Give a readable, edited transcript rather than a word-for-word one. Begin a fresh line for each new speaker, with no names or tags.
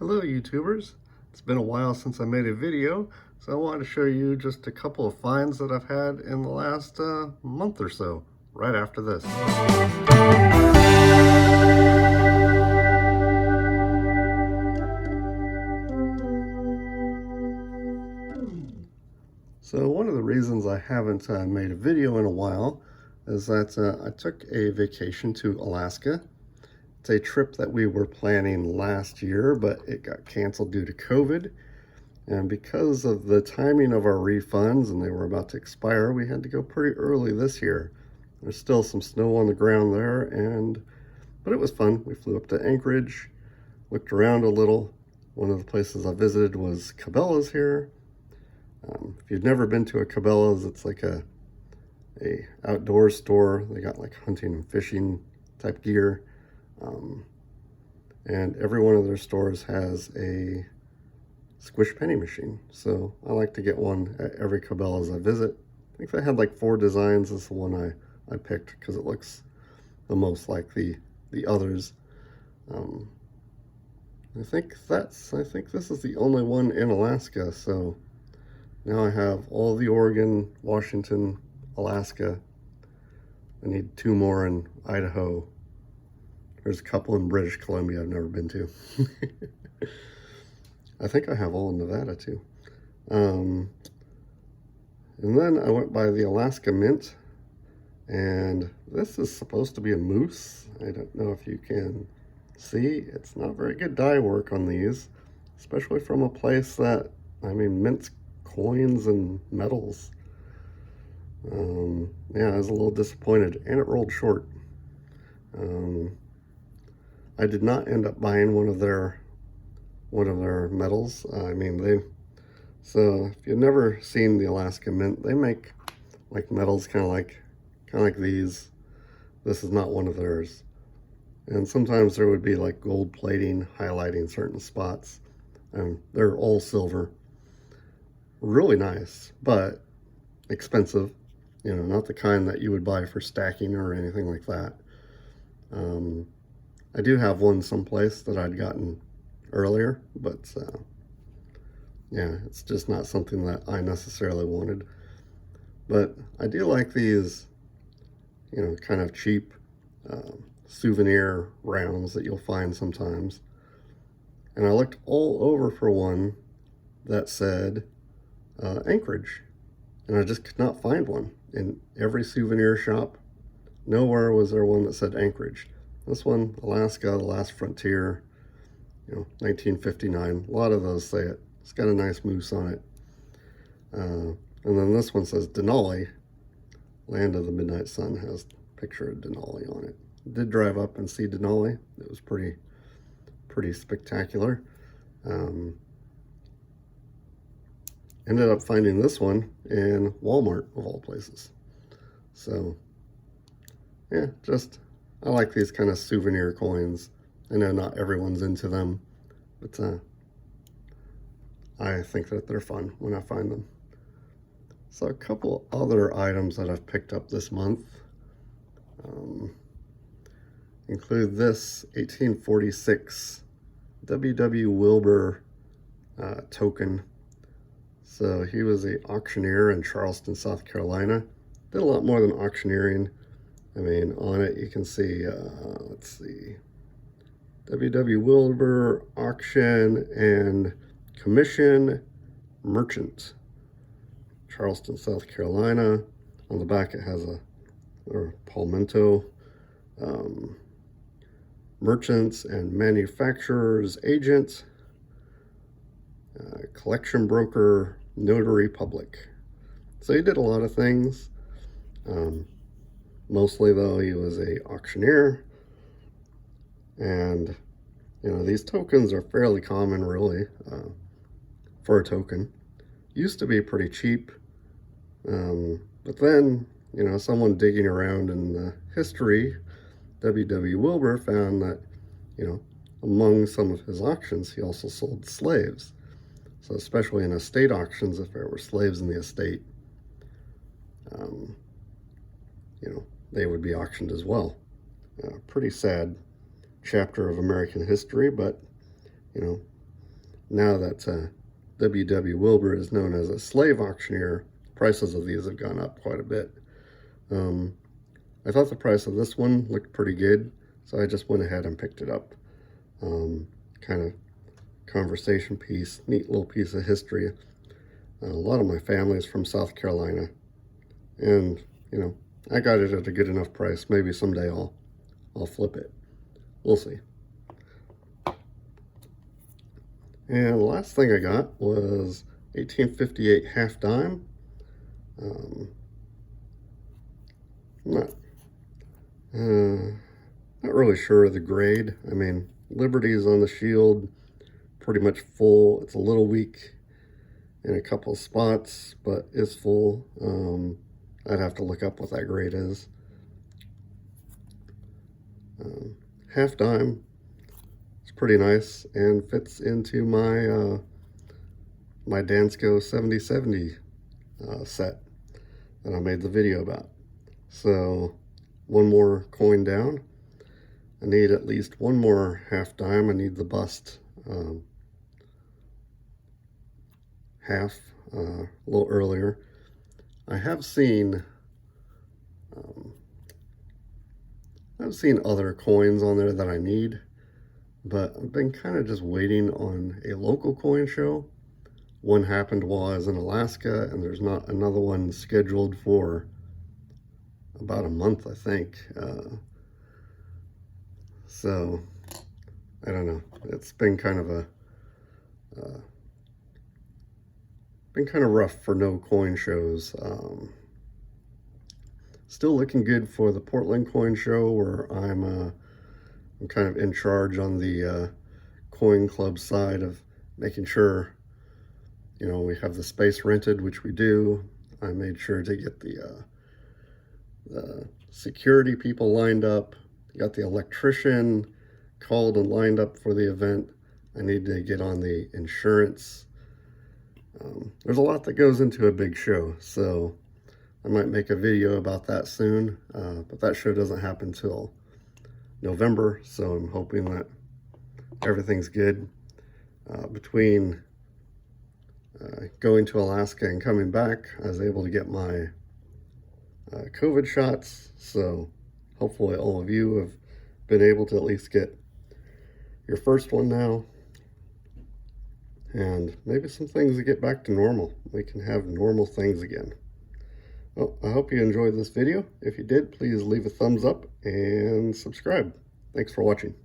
Hello YouTubers, it's been a while since I made a video, so I wanted to show you just a couple of finds that I've had in the last month or so, right after this. So one of the reasons I haven't made a video in a while is that I took a vacation to Alaska. It's a trip that we were planning last year, but it got canceled due to COVID. And because of the timing of our refunds and they were about to expire, we had to go pretty early this year. There's still some snow on the ground there, but it was fun. We flew up to Anchorage, looked around a little. One of the places I visited was Cabela's here. If you've never been to a Cabela's, it's like a outdoor store. They got like hunting and fishing type gear. And every one of their stores has a squish penny machine. So I like to get one at every Cabela's I visit. I think they had like 4 designs. This is the one I picked because it looks the most like the others. I think this is the only one in Alaska. So now I have all the Oregon, Washington, Alaska. I need 2 more in Idaho. There's a couple in British Columbia I've never been to. I think I have all in Nevada too. And then I went by the Alaska Mint, and this is supposed to be a moose. I don't know if you can see. It's not very good dye work on these, especially from a place that, mints coins and metals. Yeah, I was a little disappointed, and it rolled short. I did not end up buying one of their metals. So if you've never seen the Alaska Mint, they make like metals kind of like these. This is not one of theirs. And sometimes there would be like gold plating highlighting certain spots, and they're all silver. Really nice, but expensive. You know, not the kind that you would buy for stacking or anything like that. I do have one someplace that I'd gotten earlier, but yeah, it's just not something that I necessarily wanted. But I do like these, you know, kind of cheap souvenir rounds that you'll find sometimes. And I looked all over for one that said Anchorage, and I just could not find one. In every souvenir shop, nowhere was there one that said Anchorage. This one, Alaska, the last frontier, you know, 1959. A lot of those say it. It's got a nice moose on it. And then this one says Denali, Land of the Midnight Sun, has a picture of Denali on it. Did drive up and see Denali. It was pretty spectacular. Ended up finding this one in Walmart, of all places. So, yeah, I like these kind of souvenir coins. I know not everyone's into them, but I think that they're fun when I find them. So a couple other items that I've picked up this month include this 1846 W.W. Wilbur token. So he was an auctioneer in Charleston, South Carolina. Did a lot more than auctioneering. On it you can see, let's see, W.W. Wilbur Auction and Commission Merchant, Charleston, South Carolina. On the back it has or palmetto, Merchants and Manufacturers Agent, Collection Broker, Notary Public. So he did a lot of things. Mostly though, he was a auctioneer, and you know, these tokens are fairly common really for a token. Used to be pretty cheap, but then, you know, someone digging around in history, W.W. Wilbur found that, you know, among some of his auctions, he also sold slaves. So especially in estate auctions, if there were slaves in the estate, you know, they would be auctioned as well. Pretty sad chapter of American history, but, you know, now that W.W. Wilbur is known as a slave auctioneer, prices of these have gone up quite a bit. I thought the price of this one looked pretty good, so I just went ahead and picked it up. Kind of conversation piece, neat little piece of history. A lot of my family is from South Carolina, and you know, I got it at a good enough price. Maybe someday I'll flip it. We'll see. And the last thing I got was 1858 half dime. Not really sure of the grade. I mean, Liberty's on the shield, pretty much full. It's a little weak in a couple spots, but is full. I'd have to look up what that grade is. Half dime. It's pretty nice and fits into my my Dansko 7070 set that I made the video about. So one more coin down. I need at least one more half dime. I need the bust half a little earlier. I have seen other coins on there that I need, but I've been kind of just waiting on a local coin show. One happened while I was in Alaska, and there's not another one scheduled for about a month, I think. So I don't know. It's been kind of a rough for no coin shows. Still looking good for the Portland Coin Show, where I'm kind of in charge on the coin club side of making sure, you know, we have the space rented, which we do. I made sure to get the security people lined up, got the electrician called and lined up for the event. I need to get on the insurance. There's a lot that goes into a big show, so I might make a video about that soon, but that show doesn't happen till November, so I'm hoping that everything's good. Between going to Alaska and coming back, I was able to get my COVID shots, so hopefully all of you have been able to at least get your first one now, and maybe some things to get back to normal. We can have normal things again. Well, I hope you enjoyed this video. If you did, please leave a thumbs up and subscribe. Thanks for watching.